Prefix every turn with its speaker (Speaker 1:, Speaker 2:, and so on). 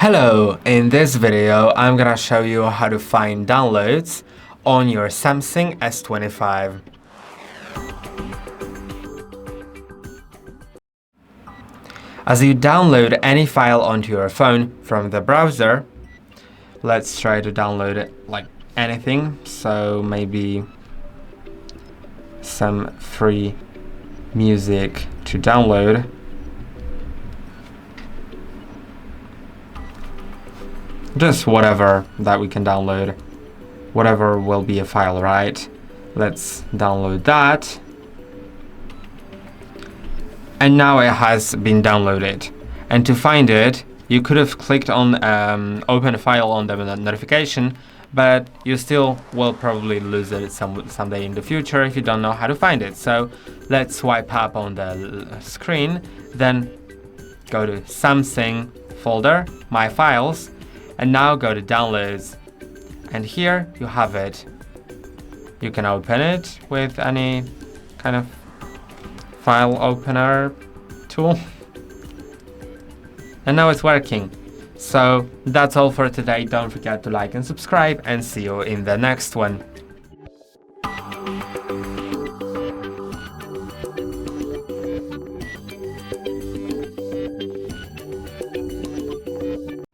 Speaker 1: Hello, in this video I'm gonna show you how to find downloads on your Samsung S25. As you download any file onto your phone from the browser, let's try to download it like anything, so maybe some free music to download. Just whatever that we can download. Whatever will be a file, right? Let's download that. And now it has been downloaded. And to find it, you could have clicked on open file on the notification, but you still will probably lose it someday in the future if you don't know how to find it. So let's swipe up on the screen, then go to Samsung folder, My Files, and now go to Downloads. And here you have it. You can open it with any kind of file opener tool. And now it's working. So that's all for today. Don't forget to like and subscribe, and see you in the next one.